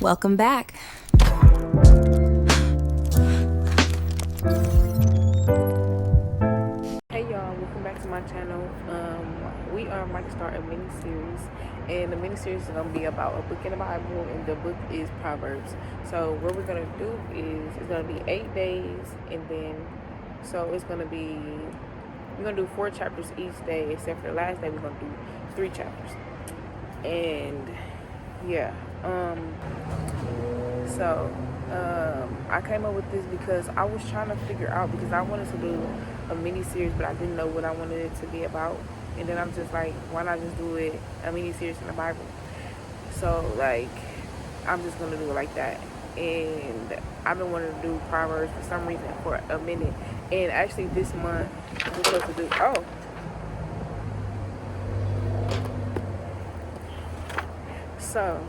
Welcome back. Hey y'all, welcome back to my channel. We are about to start a mini series, and the mini series is gonna be about a book in the Bible, and the book is Proverbs. So what we're gonna do is it's gonna be 8 days, and then it's gonna be we're gonna do 4 chapters each day, except for the last day we're gonna do 3 chapters. And yeah, so I came up with this because I was trying to figure out, because I wanted to do a mini series, but I didn't know what I wanted it to be about. And then I'm just like, why not just do it a mini series in the Bible? So like, I'm just gonna do it like that. And I've been wanting to do Proverbs for some reason for a minute. And actually, this month we're supposed to do. So,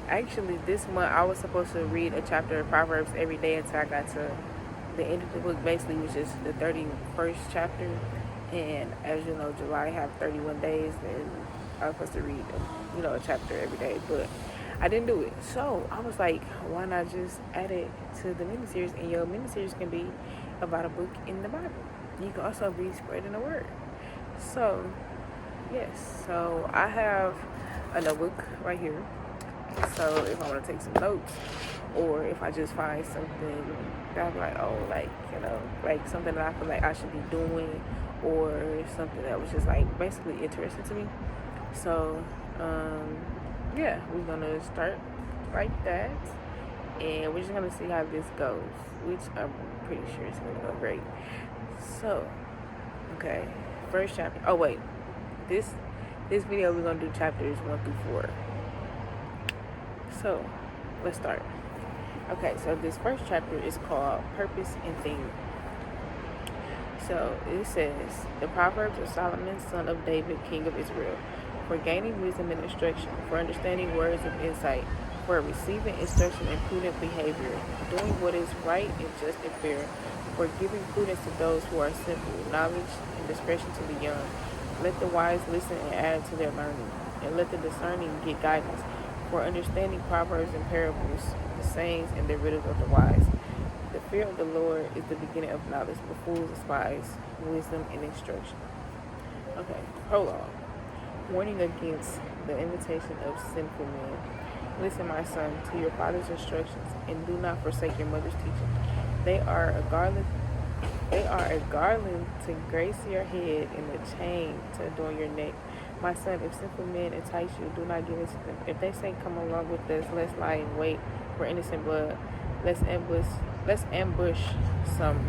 actually, this month I was supposed to read a chapter of Proverbs every day until I got to the end of the book, basically, which is the 31st chapter. And as you know, July have 31 days, and I was supposed to read, a chapter every day, but I didn't do it. So I was like, why not just add it to the miniseries? And your miniseries can be about a book in the Bible. You can also be spreading the word. So, yes. So I have a notebook right here. So if I want to take some notes, or if I just find something that I'm like, like something that I feel like I should be doing, or something that was just like basically interesting to me. So, yeah, we're gonna start like that, and we're just gonna see how this goes, which I'm pretty sure it's gonna go great. So, okay, first chapter. Oh wait, this video we're gonna do chapters 1 through 4. So, let's start. Okay, so this first chapter is called Purpose and Theme. So it says, the Proverbs of Solomon, son of David, king of Israel, for gaining wisdom and instruction, for understanding words of insight, for receiving instruction in prudent behavior, doing what is right and just and fair, for giving prudence to those who are simple, knowledge and discretion to the young. Let the wise listen and add to their learning, and let the discerning get guidance, for understanding proverbs and parables, the sayings and the riddles of the wise. The fear of the Lord is the beginning of knowledge, but fools despise wisdom and instruction. Okay, prologue. Warning against the imitation of sinful men. Listen, my son, to your father's instructions, and do not forsake your mother's teaching. They are a garland to grace your head, and a chain to adorn your neck. My son, if sinful men entice you, do not give in to them. If they say, come along with us, let's lie in wait for innocent blood. Let's ambush some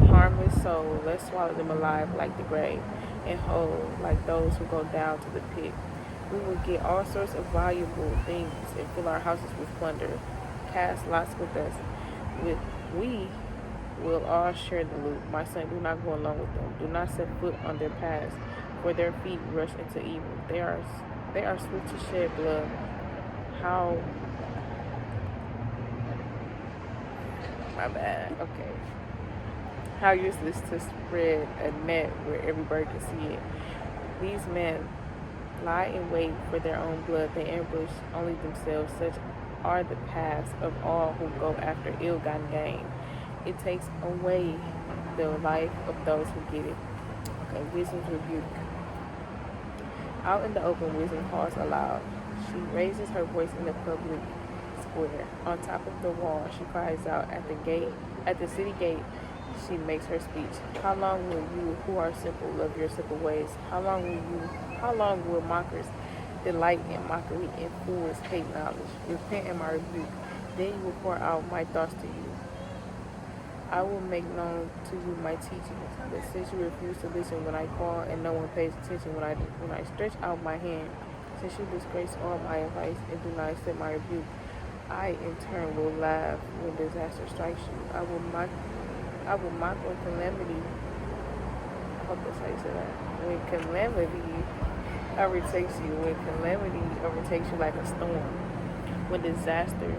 harmless soul. Let's swallow them alive like the grave, and whole like those who go down to the pit. We will get all sorts of valuable things and fill our houses with plunder. Cast lots with us. We will all share the loot. My son, do not go along with them. Do not set foot on their paths, for their feet rush into evil. They are swift to shed blood. My bad. Okay. How useless to spread a net where every bird can see it. These men lie in wait for their own blood. They ambush only themselves. Such are the paths of all who go after ill-gotten gain. It takes away the life of those who get it. Okay, wisdom's rebuke. Out in the open, wisdom calls aloud. She raises her voice in the public square. On top of the wall, she cries out. At the city gate, she makes her speech. How long will you who are simple love your simple ways? How long will mockers delight in mockery, and fools hate knowledge? Repent in my rebuke, then you will pour out my thoughts to you. I will make known to you my teachings. But since you refuse to listen when I call, and no one pays attention when I stretch out my hand, since you disgrace all my advice and do not accept my rebuke, I in turn will laugh when disaster strikes you. I will mock when calamity. I hope that's how you say that. When calamity overtakes you, like a storm, when disaster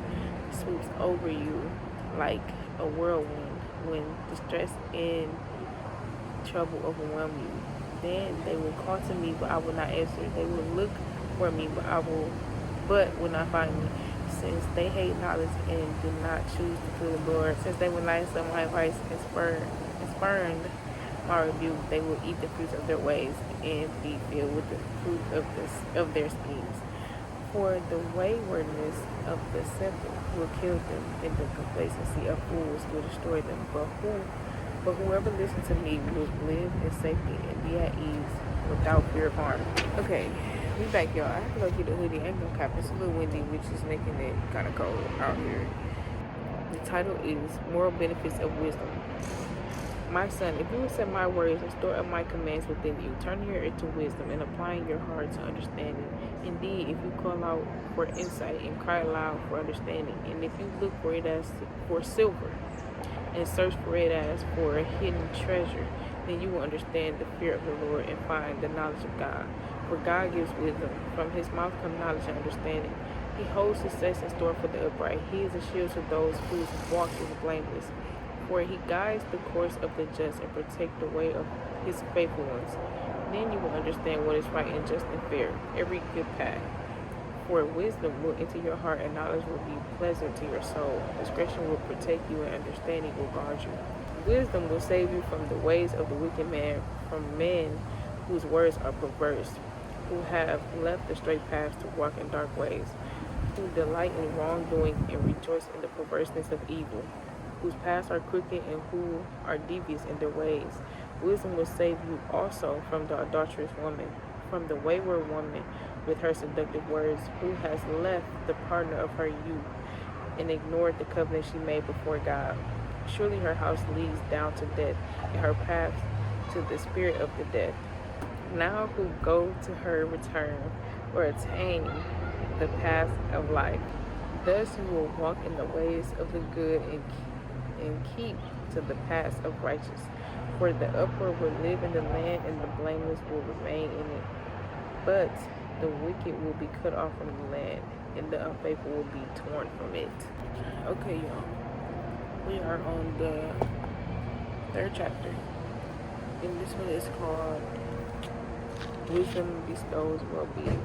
swoops over you like a whirlwind, when distress and trouble overwhelm you, then they will call to me, but I will not answer. They will look for me, but I will but will not find me, since they hate knowledge and do not choose to fear the Lord. Since they renounced of my advice and spurned my rebuke, they will eat the fruits of their ways and be filled with the fruit of their schemes. For the waywardness of the simple will kill them, and the complacency of fools will destroy them. But whoever listens to me will live in safety and be at ease without fear of harm. Okay, we back, y'all. I have to go get a hoodie. I ain't gonna cap. It's a little windy, which is making it kind of cold out here. The title is Moral Benefits of Wisdom. My son, if you accept my words and store up my commands within you, turn your ear to wisdom and applying your heart to understanding. Indeed, if you call out for insight and cry aloud for understanding, and if you look for it as for silver and search for it as for a hidden treasure, then you will understand the fear of the Lord and find the knowledge of God. For God gives wisdom. From his mouth come knowledge and understanding. He holds success in store for the upright. He is a shield to those whose walk is blameless. For he guides the course of the just and protects the way of his faithful ones. Then you will understand what is right and just and fair, every good path. For wisdom will enter your heart and knowledge will be pleasant to your soul. Discretion will protect you and understanding will guard you. Wisdom will save you from the ways of the wicked man, from men whose words are perverse, who have left the straight paths to walk in dark ways, who delight in wrongdoing and rejoice in the perverseness of evil, whose paths are crooked and who are devious in their ways. Wisdom will save you also from the adulterous woman, from the wayward woman with her seductive words, who has left the partner of her youth and ignored the covenant she made before God. Surely her house leads down to death, and her paths to the spirit of the death. Now who go to her return or attain the path of life. Thus you will walk in the ways of the good and keep to the paths of righteous. For the upward will live in the land, and the blameless will remain in it. But the wicked will be cut off from the land, and the unfaithful will be torn from it. Okay, y'all. We are on the third chapter. And this one is called Wisdom Bestows Well-Being.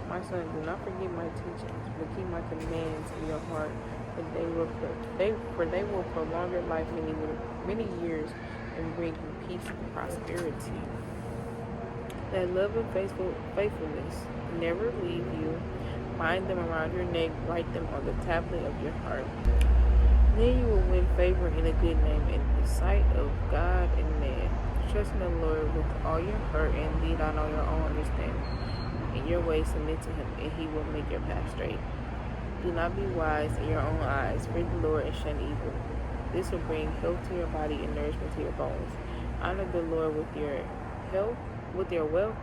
My son, do not forget my teachings, but keep my commands in your heart, for they will prolong your life many years and bring you peace and prosperity. Let love and faithfulness never leave you. Bind them around your neck, write them on the tablet of your heart. Then you will win favor and a good name in the sight of God and man. Trust in the Lord with all your heart and lead on all your own understanding. In your way submit to him, and he will make your path straight. Do not be wise in your own eyes. Fear the Lord and shun evil. This will bring health to your body and nourishment to your bones. Honor the Lord with your health, with your wealth,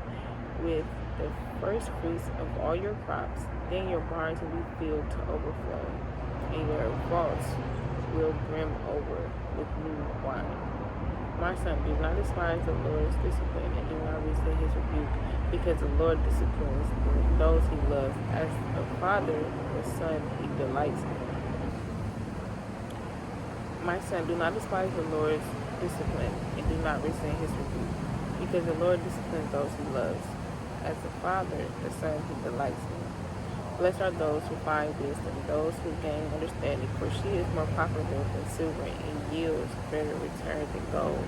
with the first fruits of all your crops. Then your barns will be filled to overflow, and your vaults will brim over with new wine. My son, do not despise the Lord's discipline, and do not resist his rebuke, because the Lord disciplines those he loves. As a father, the son he delights in. My son, do not despise the Lord's discipline, and do not resent his rebuke, because the Lord disciplines those he loves. As a father, the son he delights in. Blessed are those who find wisdom, those who gain understanding, for she is more profitable than silver and yields better return than gold.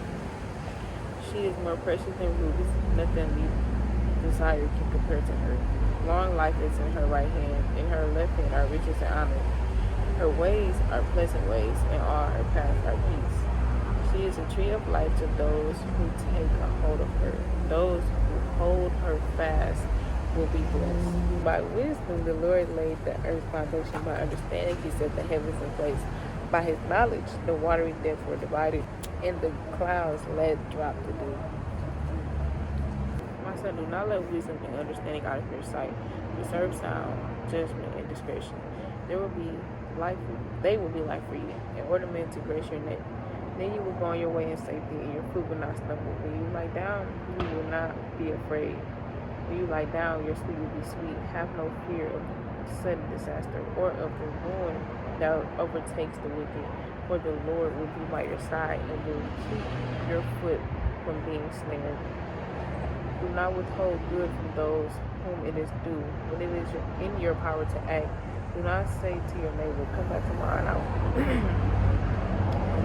She is more precious than rubies, nothing we desire can compare to her. Long life is in her right hand, in her left hand are riches and honor. Her ways are pleasant ways, and all her paths are peace. She is a tree of life to those who take a hold of her. Those who hold her fast will be blessed. By wisdom the Lord laid the earth's foundation. By understanding he set the heavens in place. By his knowledge the watery depths were divided, and the clouds let drop the dew. My son, do not let wisdom and understanding out of your sight. Reserve sound judgment and discretion. They will be life for you, an ornament to grace your neck. Then you will go on your way in safety, and your foot will not stumble. When you lie down, you will not be afraid. When you lie down, your sleep will be sweet. Have no fear of sudden disaster or of the ruin that overtakes the wicked. For the Lord will be by your side and will keep your foot from being snared. Do not withhold good from those whom it is due. When it is in your power to act, do not say to your neighbor, come back tomorrow and I will.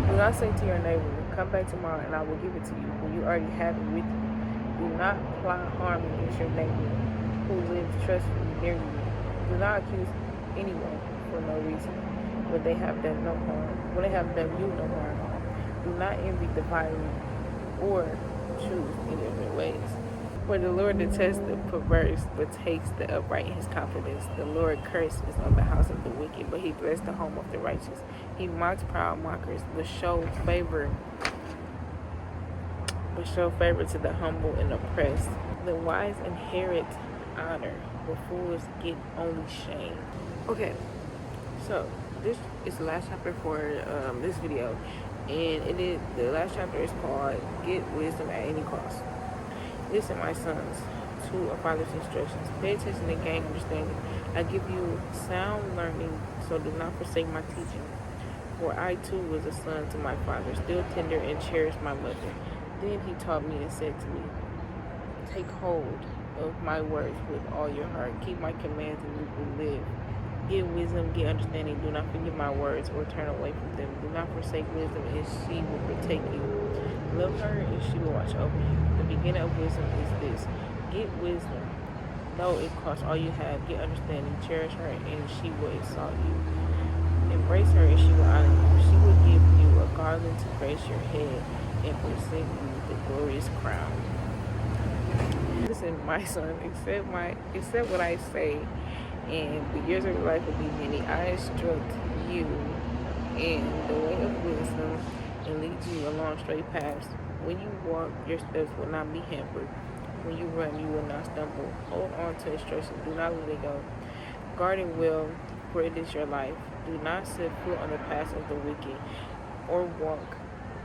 Do not say to your neighbor, come back tomorrow and I will give it to you, when you already have it with you. Do not plot harm against your neighbor who lives trustfully near you. Do not accuse anyone for no reason when they have done no harm, when they have done you no harm. Do not envy the violent or choose any of their ways. For the Lord detests the perverse, but takes the upright in his confidence. The Lord curses on the house of the wicked, but he blesses the home of the righteous. He mocks proud mockers, but show favor to the humble and oppressed. The wise inherit honor, but fools get only shame. Okay, so this is the last chapter for this video, and the last chapter is called "Get Wisdom at Any Cost." Listen, my sons, to a father's instructions. Pay attention and gain understanding. I give you sound learning, so do not forsake my teaching. For I too was a son to my father, still tender and cherished my mother. Then he taught me and said to me, take hold of my words with all your heart. Keep my commands and you will live. Get wisdom, get understanding. Do not forget my words or turn away from them. Do not forsake wisdom, and she will protect you. Love her, and she will watch over you. The beginning of wisdom is this: get wisdom. Know it costs all you have. Get understanding. Cherish her, and she will exalt you. Embrace her, and she will honor you. She will give you a garland to grace your head, and present you with a glorious crown. Listen, my son, accept what I say, and the years of your life will be many. I instruct you in the way of wisdom and lead you along straight paths. When you walk, your steps will not be hampered. When you run, you will not stumble. Hold on to instruction. Do not let it go. Guard it well, for it is your life. Do not set foot on the path of the wicked, or walk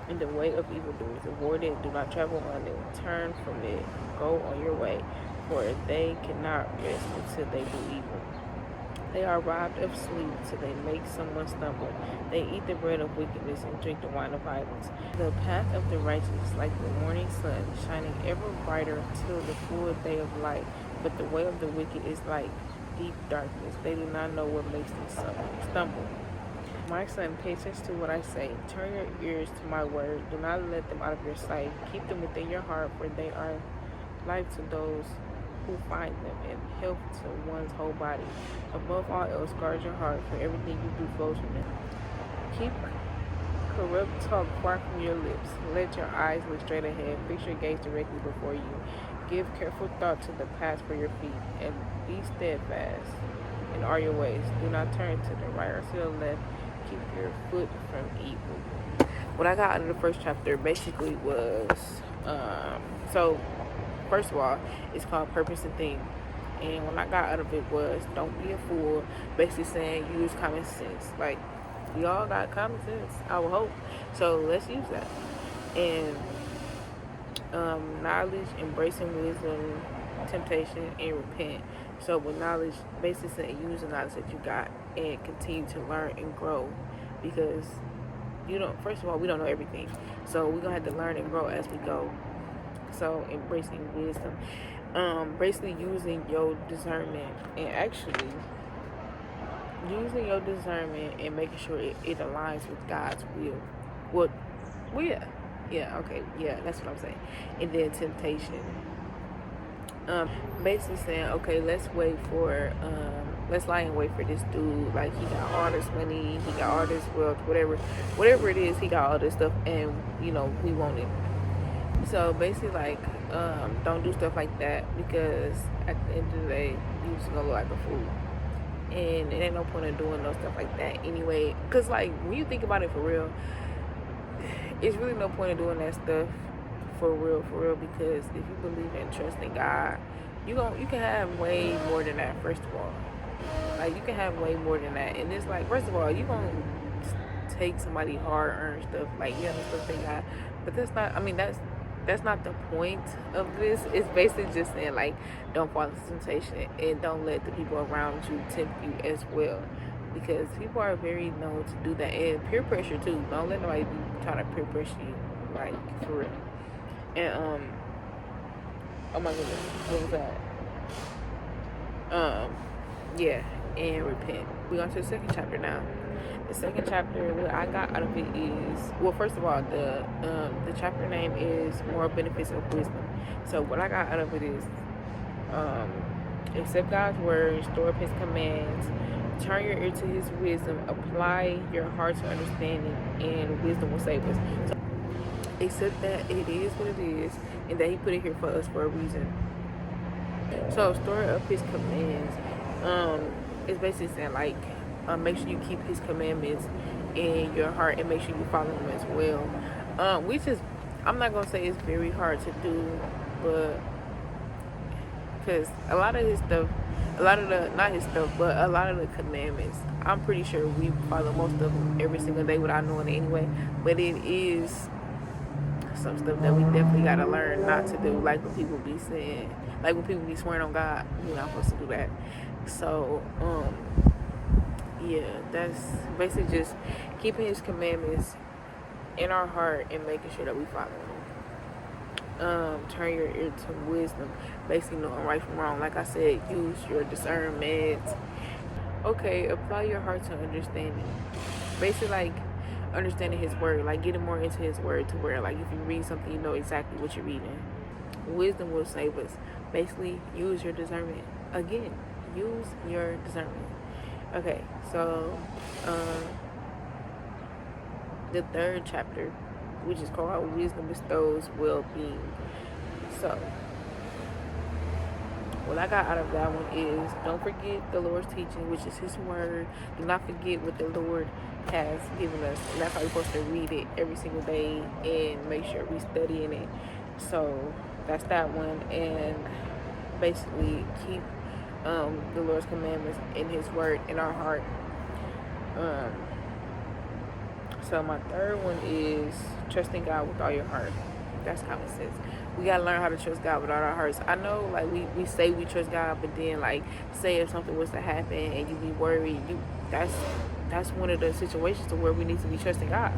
in the way of evildoers. Avoid it. Do not travel on it. Turn from it. Go on your way, for they cannot rest until they do evil. They are robbed of sleep till they make someone stumble. They eat the bread of wickedness and drink the wine of violence. The path of the righteous is like the morning sun, shining ever brighter till the full day of light. But the way of the wicked is like deep darkness. They do not know what makes them stumble. My son, pay attention to what I say. Turn your ears to my word. Do not let them out of your sight. Keep them within your heart, for they are life to those who find them, and health to one's whole body. Above all else, guard your heart, for everything you do flows from it. Keep corrupt talk far from your lips. Let your eyes look straight ahead. Fix your gaze directly before you. Give careful thought to the path for your feet, and be steadfast in all your ways. Do not turn to the right or to the left. Keep your foot from evil. What I got out of the first chapter basically was, so first of all, it's called Purpose and Theme. And what I got out of it was, don't be a fool. Basically saying, use common sense. Like, we all got common sense, I would hope. So let's use that. And knowledge, embracing wisdom, temptation, and repent. So with knowledge, basically saying, use the knowledge that you got and continue to learn and grow. Because first of all, we don't know everything. So we're going to have to learn and grow as we go. So embracing wisdom, basically using your discernment, and actually using your discernment and making sure it aligns with God's will. That's what I'm saying. And then temptation, basically saying, okay, let's lie in wait for this dude. Like, he got all this money, he got all this wealth, whatever it is, he got all this stuff, and we want it. So basically, like, don't do stuff like that, because at the end of the day, you're just gonna look like a fool, and it ain't no point in doing no stuff like that anyway. Because, like, when you think about it for real, it's really no point in doing that stuff for real, because if you believe and trust in God, you can have way more than that. First of all, like, you can have way more than that, and it's like, first of all, you gonna take somebody hard-earned stuff, like, the stuff they got, but that's not the point of this. It's basically just saying, like, don't fall into temptation, and don't let the people around you tempt you as well, because people are very known to do that. And peer pressure too. Don't let nobody be trying to peer pressure you, like, for real. And oh my goodness, what was that? Um, yeah, and repent. We're on to the second chapter now. The second chapter, what I got out of it is, well, first of all, the chapter name is Moral Benefits of Wisdom. So what I got out of it is, um, accept God's word, store up His commands, turn your ear to His wisdom, apply your heart to understanding, and wisdom will save us. So accept that it is what it is, and that He put it here for us for a reason. So store up His commands. It's basically saying like, make sure you keep His commandments in your heart and make sure you follow them as well. Which is, I'm not gonna say it's very hard to do, but because a lot of His stuff, a lot of the not His stuff, but a lot of the commandments, I'm pretty sure we follow most of them every single day without knowing it anyway. But it is some stuff that we definitely gotta learn not to do, like when people be saying, like when people be swearing on God, you're not supposed to do that. So, yeah, that's basically just keeping His commandments in our heart and making sure that we follow them. Turn your ear to wisdom, basically knowing right from wrong. Like I said, use your discernment. Okay, apply your heart to understanding. Basically, like understanding His word, like getting more into His word to where, like, if you read something, you know exactly what you're reading. Wisdom will save us. Basically, use your discernment. Again, use your discernment. Okay, so the third chapter, which is called Wisdom Bestows Well-Being. So what I got out of that one is, don't forget the Lord's teaching, which is His word. Do not forget what the Lord has given us, and that's how we're supposed to read it every single day and make sure we study in it. So that's that one. And basically keep the Lord's commandments in His word in our heart. So my third one is trusting God with all your heart. That's common sense. We gotta learn how to trust God with all our hearts. I know, like, we say we trust God, but then, like, say if something was to happen and you be worried, that's one of the situations to where we need to be trusting God.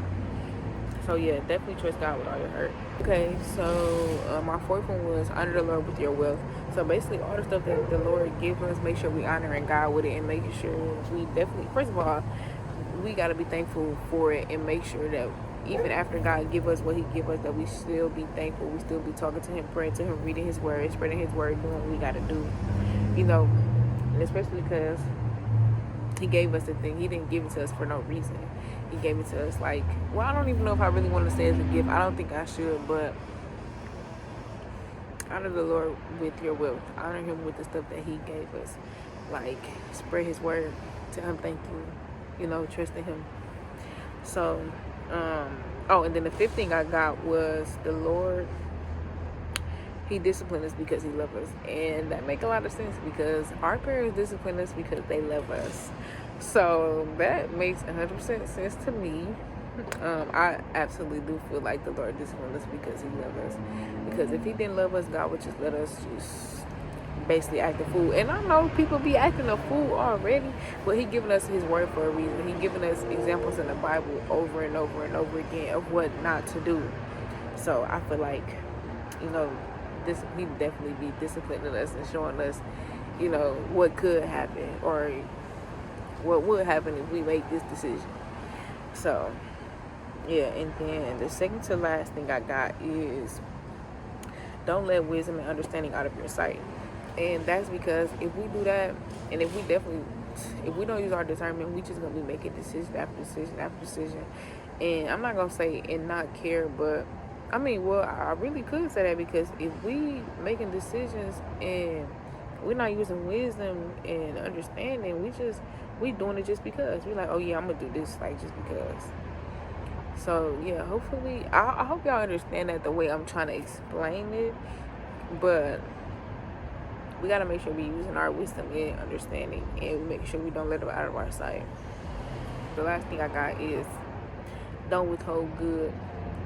So yeah, definitely trust God with all your heart. Okay, so my fourth one was honor the Lord with your wealth. So basically, all the stuff that the Lord gives us, make sure we honoring God with it, and making sure we definitely, first of all, we gotta be thankful for it, and make sure that even after God give us what He give us, that we still be thankful. We still be talking to Him, praying to Him, reading His word, spreading His word, doing what we gotta do. You know, and especially because He gave us the thing. He didn't give it to us for no reason. He gave it to us like, well, I don't even know if I really want to say it's a gift. I don't think I should, but honor the Lord with your wealth. Honor Him with the stuff that He gave us. Like, spread His word. Tell Him thank you. You know, trust in Him. So, and then the fifth thing I got was the Lord, He disciplined us because He loves us. And that make a lot of sense, because our parents discipline us because they love us. So that makes 100% sense to me. I absolutely do feel like the Lord disciplined us because He loves us. Because if He didn't love us, God would just let us just basically act a fool. And I know people be acting a fool already, but He given us His word for a reason. He given us examples in the Bible over and over and over again of what not to do. So I feel like, you know, He definitely be disciplining us and showing us, you know, what could happen or what would happen if we make this decision. So yeah, and then the second to last thing I got is, don't let wisdom and understanding out of your sight. And that's because if we do that, and if we don't use our discernment, we just gonna be making decision after decision after decision. And I'm not gonna say and not care, but I mean, well, I really could say that, because if we making decisions and we're not using wisdom and understanding, we doing it just because. We're like, oh yeah, I'm gonna do this, like, just because. So yeah, hopefully, I hope y'all understand that the way I'm trying to explain it. But we gotta make sure we using our wisdom and understanding, and make sure we don't let them out of our sight. The last thing I got is, don't withhold good.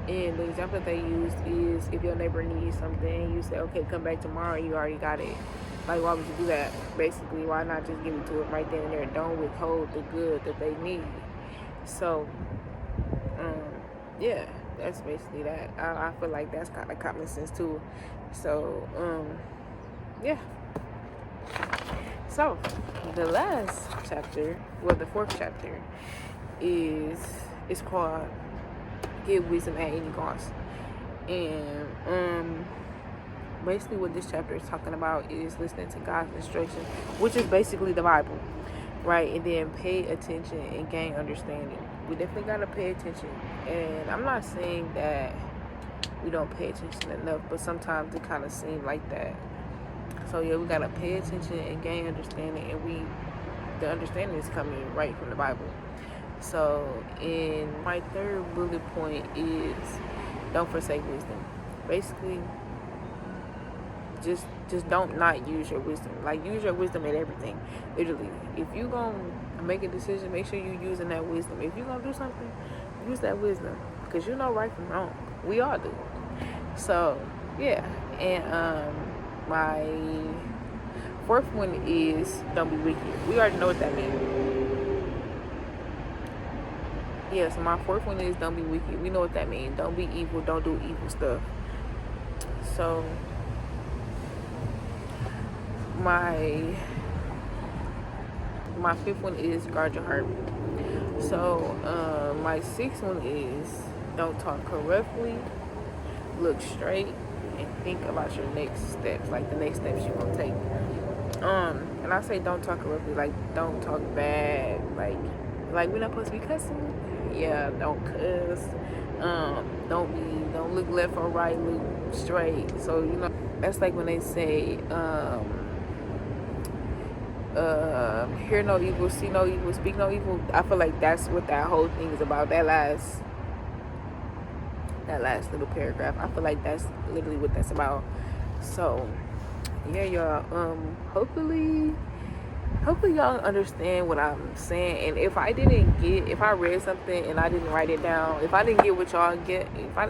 And the example that they used is, if your neighbor needs something, you say, okay, come back tomorrow, you already got it. Like, why would you do that? Basically, why not just give it to them right then and there? Don't withhold the good that they need. So, yeah, that's basically that. I feel like that's kind of common sense too. So, yeah. So, the last chapter, well, the fourth chapter, is called "Get Wisdom at Any Cost," and basically what this chapter is talking about is listening to God's instruction, which is basically the Bible, right? And then pay attention and gain understanding. We definitely gotta pay attention, and I'm not saying that we don't pay attention enough, but sometimes it kind of seems like that. So yeah, we gotta pay attention and gain understanding, and the understanding is coming right from the Bible. So in my third bullet point is don't forsake wisdom. Basically, just don't not use your wisdom. Like, use your wisdom at everything. Literally, if you gonna make a decision, make sure you using that wisdom. If you gonna do something, use that wisdom, because you know right from wrong. We all do. So yeah, and my fourth one is don't be wicked. We already know what that means. Yeah, so my fourth one is don't be wicked. We know what that means. Don't be evil. Don't do evil stuff. So my fifth one is guard your heart. So my sixth one is don't talk corruptly, look straight, and think about your next steps, like the next steps you're gonna take. And I say don't talk corruptly, like don't talk bad, like we're not supposed to be cussing. Yeah, don't cuss. Don't look left or right, look straight. So that's like when they say hear no evil, see no evil, speak no evil. I feel like that's what that whole thing is about. That last little paragraph, I feel like that's literally what that's about. So yeah, y'all, hopefully y'all understand what I'm saying. And if I read something and I didn't write it down, if I didn't get what y'all get, if I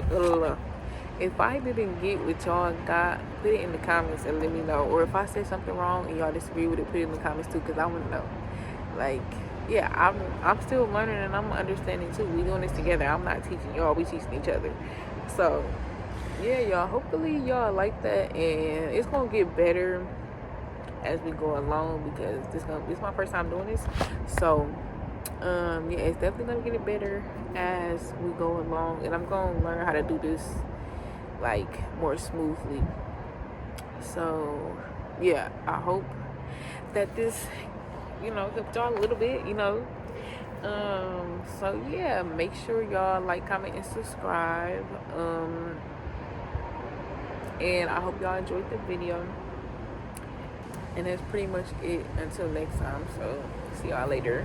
didn't get what y'all got, put it in the comments and let me know. Or if I said something wrong and y'all disagree with it, put it in the comments too, because I want to know. Like, yeah, I'm still learning and I'm understanding too. We doing this together. I'm not teaching y'all, we teaching each other. So yeah, y'all, hopefully y'all like that, and it's gonna get better as we go along, because this is my first time doing this. So yeah, it's definitely gonna get it better as we go along, and I'm gonna learn how to do this like more smoothly. So yeah, I hope that this helped y'all a little bit. So yeah, make sure y'all like, comment, and subscribe. And I hope y'all enjoyed the video. And that's pretty much it until next time. So see y'all later.